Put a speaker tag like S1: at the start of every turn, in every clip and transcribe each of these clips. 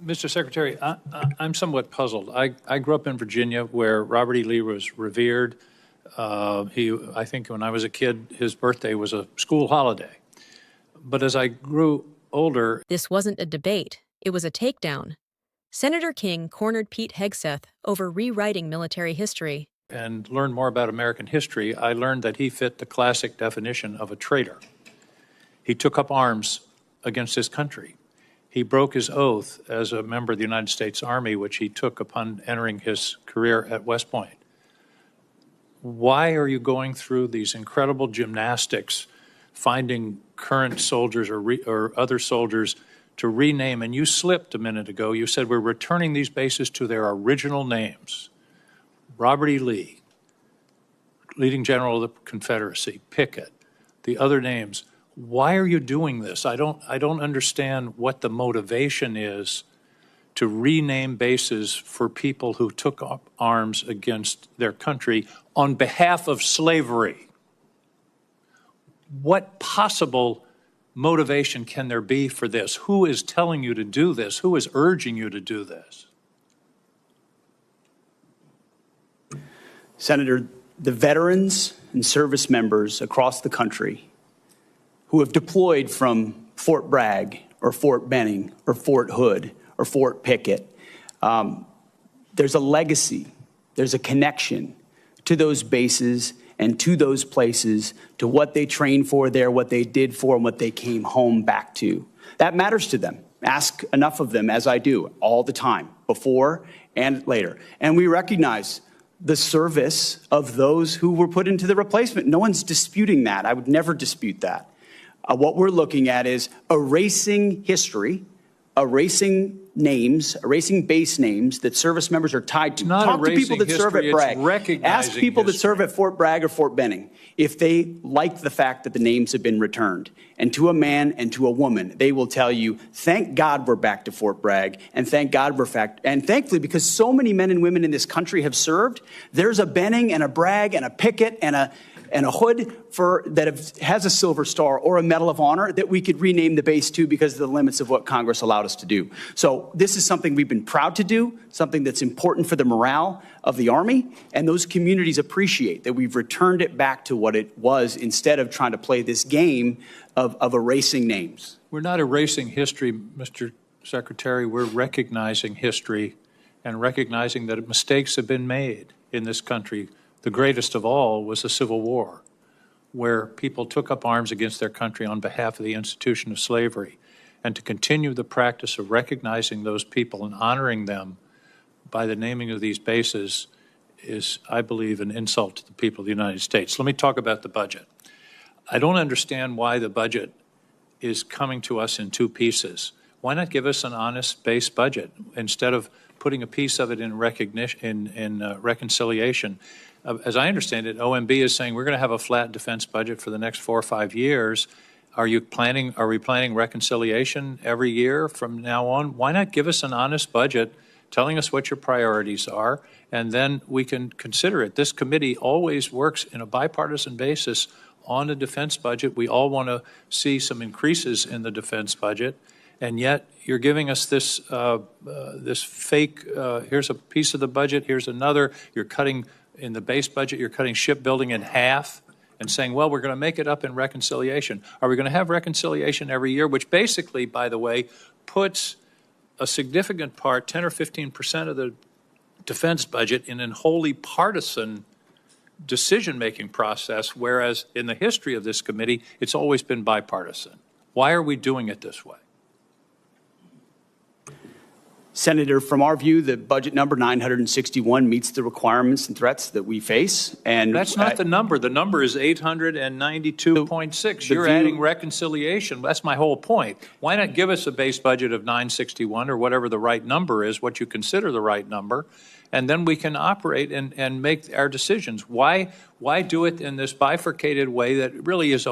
S1: Mr. Secretary, I'm somewhat puzzled. I grew up in Virginia where Robert E. Lee was revered. I think when I was a kid, his birthday was a school holiday. But as I grew older...
S2: This wasn't a debate. It was a takedown. Senator King cornered Pete Hegseth over rewriting military history.
S1: And learned more about American history, I learned that he fit the classic definition of a traitor. He took up arms against his country. He broke his oath as a member of the United States Army, which he took upon entering his career at West Point. Why are you going through these incredible gymnastics, finding current soldiers or other soldiers to rename? And you slipped a minute ago. You said we're returning these bases to their original names. Robert E. Lee, leading general of the Confederacy, Pickett, the other names. Why are you doing this? I don't understand what the motivation is to rename bases for people who took up arms against their country on behalf of slavery. What possible motivation can there be for this? Who is telling you to do this? Who is urging you to do this?
S3: Senator, the veterans and service members across the country who have deployed from Fort Bragg or Fort Benning or Fort Hood or Fort Pickett, there's a legacy, there's a connection to those bases and to those places, to what they trained for there, what they did for, and what they came home back to. That matters to them. Ask enough of them, as I do, all the time, before and later. And we recognize the service of those who were put into the replacement. No one's disputing that. I would never dispute that. What we're looking at is erasing history, erasing names, erasing base names that service members are tied to. Talk to people that serve at Bragg. Ask people that serve at Fort Bragg or Fort Benning if they like the fact that the names have been returned. And to a man and to a woman, they will tell you, thank God we're back to Fort Bragg, and thank God and thankfully, because so many men and women in this country have served, there's a Benning and a Bragg and a Pickett and a Hood has a Silver Star or a Medal of Honor that we could rename the base to because of the limits of what Congress allowed us to do. So this is something we've been proud to do, something that's important for the morale of the Army, and those communities appreciate that we've returned it back to what it was instead of trying to play this game of erasing names.
S1: We're not erasing history, Mr. Secretary. We're recognizing history and recognizing that mistakes have been made in this country. The greatest of all was the Civil War, where people took up arms against their country on behalf of the institution of slavery. And to continue the practice of recognizing those people and honoring them by the naming of these bases is, I believe, an insult to the people of the United States. Let me talk about the budget. I don't understand why the budget is coming to us in two pieces. Why not give us an honest base budget instead of putting a piece of it in reconciliation? As I understand it, OMB is saying we're going to have a flat defense budget for the next 4 or 5 years. Are we planning reconciliation every year from now on? Why not give us an honest budget telling us what your priorities are, and then we can consider it. This committee always works in a bipartisan basis on a defense budget. We all want to see some increases in the defense budget, and yet you're giving us this this fake, here's a piece of the budget, here's another. You're cutting in the base budget, you're cutting shipbuilding in half and saying, well, we're going to make it up in reconciliation. Are we going to have reconciliation every year, which basically, by the way, puts a significant part, 10 or 15% of the defense budget in an wholly partisan decision-making process, whereas in the history of this committee, it's always been bipartisan. Why are we doing it this way?
S3: Senator, from our view, the budget number 961 meets the requirements and threats that we face. And
S1: that's not the number. The number is 892.6. You're adding reconciliation. That's my whole point. Why not give us a base budget of 961 or whatever the right number is, what you consider the right number, and then we can operate and make our decisions. Why do it in this bifurcated way that really is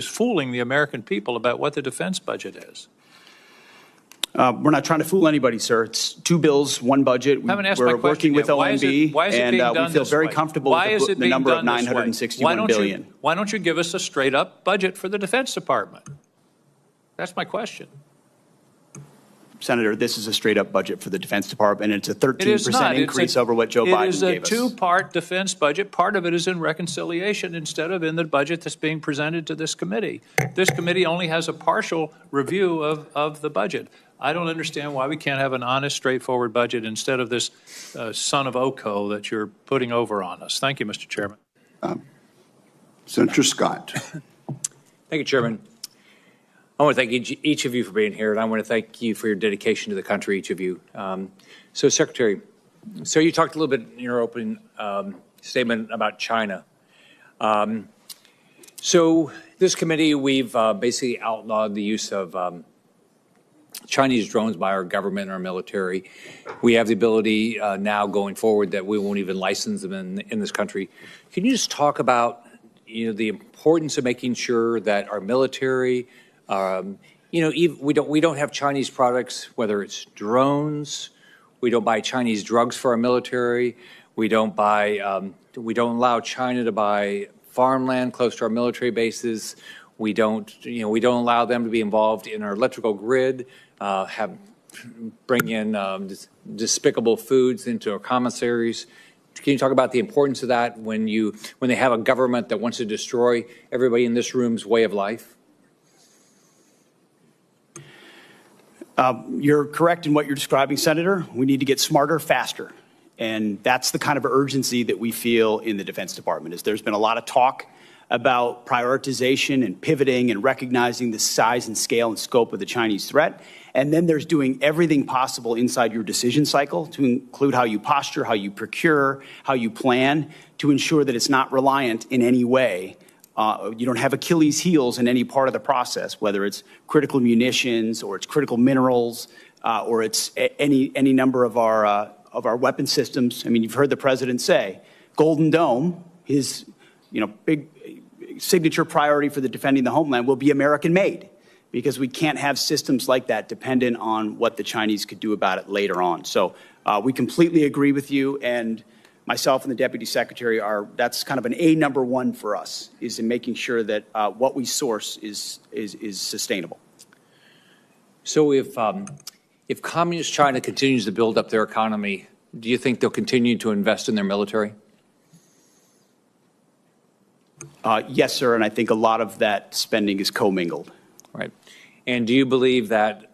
S1: fooling the American people about what the defense budget is?
S3: We're not trying to fool anybody, sir. It's 2 bills, 1 budget. We're working with OMB, and we feel very comfortable with the number of $961 billion.
S1: Why don't you give us a straight-up budget for the Defense Department? That's my question.
S3: Senator, this is a straight-up budget for the Defense Department, and it's a
S1: It is
S3: 13%
S1: not.
S3: increase over what Joe Biden
S1: It is a
S3: gave us.
S1: two-part defense budget. Part of it is in reconciliation instead of in the budget that's being presented to this committee. This committee only has a partial review of the budget. I don't understand why we can't have an honest, straightforward budget instead of this son of Oko that you're putting over on us. Thank you, Mr. Chairman.
S4: Senator Scott.
S5: Thank you, Chairman. I want to thank each of you for being here, and I want to thank you for your dedication to the country, each of you. So, Secretary, so you talked a little bit in your opening statement about China. So this committee, we've basically outlawed the use of Chinese drones by our government and our military. We have the ability now going forward that we won't even license them in this country. Can you just talk about, the importance of making sure that our military, we don't have Chinese products, whether it's drones, we don't buy Chinese drugs for our military, we don't allow China to buy farmland close to our military bases, we don't allow them to be involved in our electrical grid, bring in despicable foods into our commissaries. Can you talk about the importance of that when they have a government that wants to destroy everybody in this room's way of life?
S3: You're correct in what you're describing, Senator. We need to get smarter, faster. And that's the kind of urgency that we feel in the Defense Department. Is there's been a lot of talk about prioritization and pivoting and recognizing the size and scale and scope of the Chinese threat. And then there's doing everything possible inside your decision cycle to include how you posture, how you procure, how you plan to ensure that it's not reliant in any way. You don't have Achilles heels in any part of the process, whether it's critical munitions or it's critical minerals or it's any number of our weapon systems. I mean, you've heard the president say, Golden Dome, his big signature priority for the defending the homeland will be American made, because we can't have systems like that dependent on what the Chinese could do about it later on. So we completely agree with you, and myself and the Deputy Secretary that's kind of an number one for us, is in making sure that what we source is sustainable.
S5: So if Communist China continues to build up their economy, do you think they'll continue to invest in their military?
S3: Yes, sir, and I think a lot of that spending is commingled.
S5: Right. And do you believe that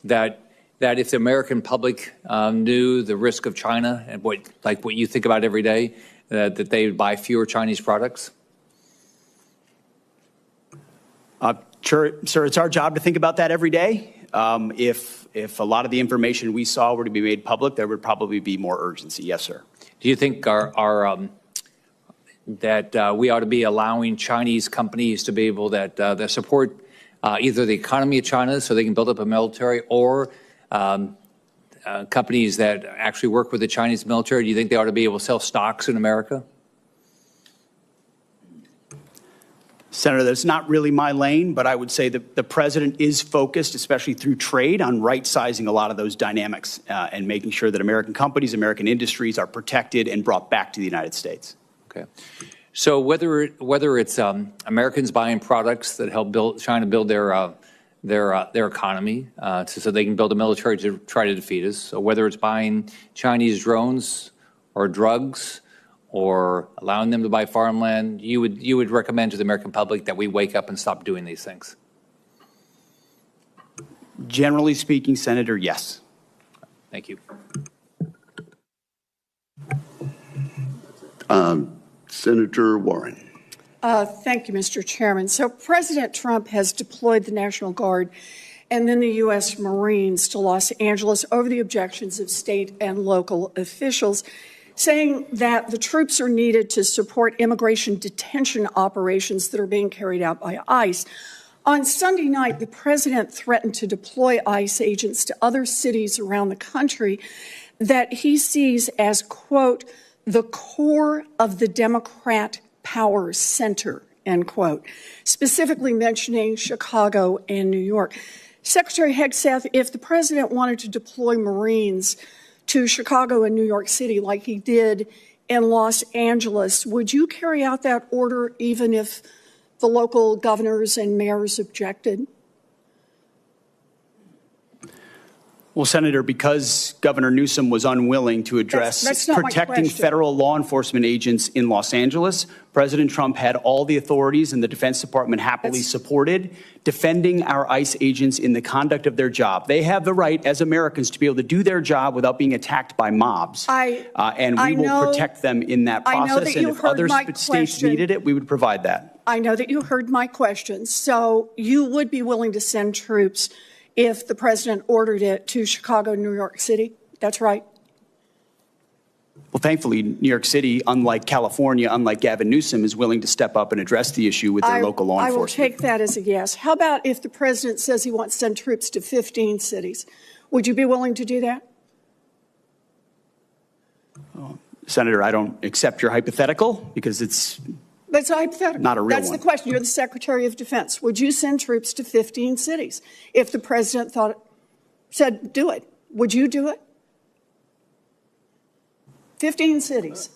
S5: that if the American public knew the risk of China and what you think about every day, that they would buy fewer Chinese products?
S3: Sure, sir, it's our job to think about that every day. If a lot of the information we saw were to be made public, there would probably be more urgency. Yes, sir.
S5: Do you think that we ought to be allowing Chinese companies to be able that support either the economy of China so they can build up a military, or companies that actually work with the Chinese military? Do you think they ought to be able to sell stocks in America?
S3: Senator, that's not really my lane, but I would say that the president is focused, especially through trade, on right-sizing a lot of those dynamics and making sure that American companies, American industries are protected and brought back to the United States.
S5: Okay. So whether it's Americans buying products that help China build their economy so they can build a military to try to defeat us, or whether it's buying Chinese drones or drugs or allowing them to buy farmland, you would recommend to the American public that we wake up and stop doing these things?
S3: Generally speaking, Senator, yes.
S5: Thank you.
S4: Senator Warren.
S6: Thank you, Mr. Chairman. So President Trump has deployed the National Guard and then the U.S. Marines to Los Angeles over the objections of state and local officials, saying that the troops are needed to support immigration detention operations that are being carried out by ICE. On Sunday night, the president threatened to deploy ICE agents to other cities around the country that he sees as, quote, the core of the Democrat power center, end quote, specifically mentioning Chicago and New York. Secretary Hegseth, if the president wanted to deploy Marines to Chicago and New York City like he did in Los Angeles, would you carry out that order even if the local governors and mayors objected?
S3: Well, Senator, because Governor Newsom was unwilling to address
S6: That's not my
S3: protecting
S6: question.
S3: federal law enforcement agents in Los Angeles, President Trump had all the authorities, and the Defense Department happily supported defending our ICE agents in the conduct of their job. They have the right, as Americans, to be able to do their job without being attacked by mobs. And we will protect them in that process. And if other states needed it, we would provide that.
S6: I know that you heard my question. So you would be willing to send troops if the president ordered it to Chicago, New York City? That's right.
S3: Well, thankfully, New York City, unlike California, unlike Gavin Newsom, is willing to step up and address the issue with their local law enforcement.
S6: I will take that as a yes. How about if the president says he wants to send troops to 15 cities? Would you be willing to do that?
S3: Senator, I don't accept your hypothetical because
S6: That's a hypothetical.
S3: Not a real
S6: That's
S3: one.
S6: the question. You're the Secretary of Defense. Would you send troops to 15 cities if the president said do it? Would you do it? 15 cities.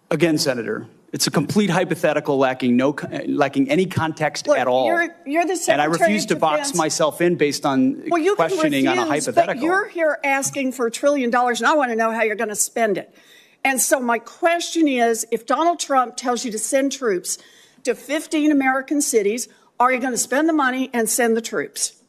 S3: Again, Senator, it's a complete hypothetical lacking any context
S6: Look,
S3: at all.
S6: You're the Secretary
S3: and I refuse
S6: of
S3: to box
S6: Defense.
S3: myself in based on
S6: You
S3: questioning
S6: can refuse,
S3: on a hypothetical.
S6: But you're here asking for $1 trillion, and I want to know how you're going to spend it. And so my question is, if Donald Trump tells you to send troops to 15 American cities, are you going to spend the money and send the troops?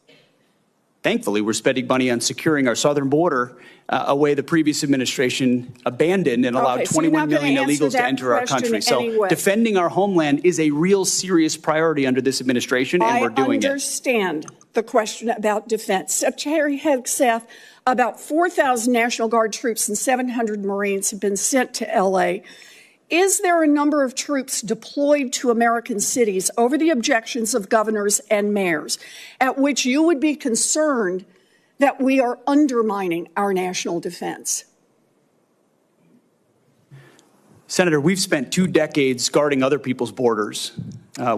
S3: Thankfully, we're spending money on securing our southern border, a way the previous administration abandoned and allowed 21 million illegals to enter our country. So defending our homeland is a real serious priority under this administration, and we're doing it.
S6: I understand the question about defense. Secretary Hegseth, about 4,000 National Guard troops and 700 Marines have been sent to L.A. Is there a number of troops deployed to American cities over the objections of governors and mayors at which you would be concerned that we are undermining our national defense?
S3: Senator, we've spent 2 decades guarding other people's borders.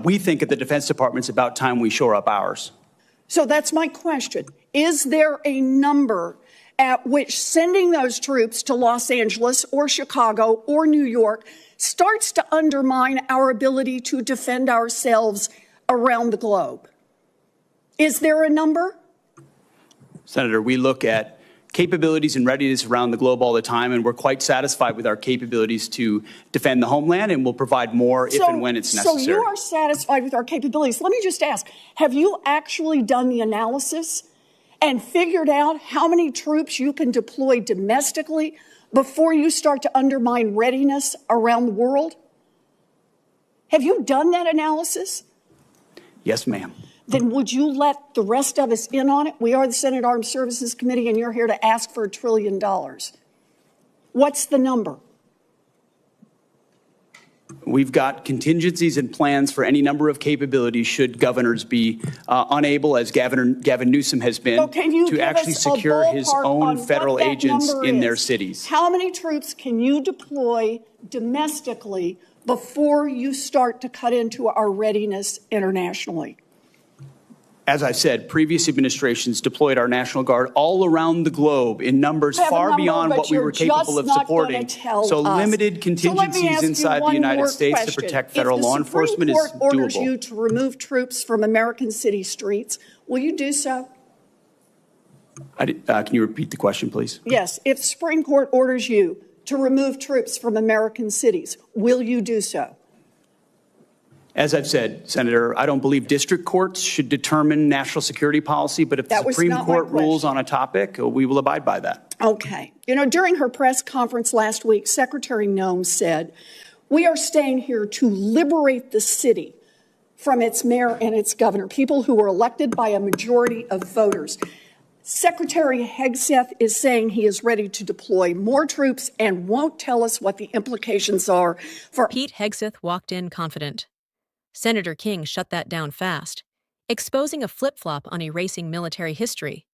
S3: We think at the Defense Department it's about time we shore up ours.
S6: So that's my question. Is there a number at which sending those troops to Los Angeles or Chicago or New York starts to undermine our ability to defend ourselves around the globe? Is there a number?
S3: Senator, we look at capabilities and readiness around the globe all the time, and we're quite satisfied with our capabilities to defend the homeland, and we'll provide more if and when it's necessary.
S6: So you are satisfied with our capabilities. Let me just ask, have you actually done the analysis and figured out how many troops you can deploy domestically before you start to undermine readiness around the world? Have you done that analysis?
S3: Yes, ma'am.
S6: Then would you let the rest of us in on it? We are the Senate Armed Services Committee, and you're here to ask for $1 trillion. What's the number?
S3: We've got contingencies and plans for any number of capabilities should governors be unable, as Gavin Newsom has been, to actually secure his own federal agents in their cities.
S6: How many troops can you deploy domestically before you start to cut into our readiness internationally?
S3: As I said, previous administrations deployed our National Guard all around the globe in numbers far beyond what we were capable of supporting. So limited contingencies inside the United States to protect federal law enforcement is doable. If the Supreme Court orders you to remove troops from American city streets, will you do so? Can you repeat the question, please?
S6: Yes. If the Supreme Court orders you to remove troops from American cities, will you do so?
S3: As I've said, Senator, I don't believe district courts should determine national security policy, but if the Supreme Court rules on a topic, we will abide by that.
S6: Okay. You know, during her press conference last week, Secretary Noem said, "We are staying here to liberate the city from its mayor and its governor, people who were elected by a majority of voters." Secretary Hegseth is saying he is ready to deploy more troops and won't tell us what the implications are for...
S2: Pete Hegseth walked in confident. Senator King shut that down fast, exposing a flip-flop on erasing military history.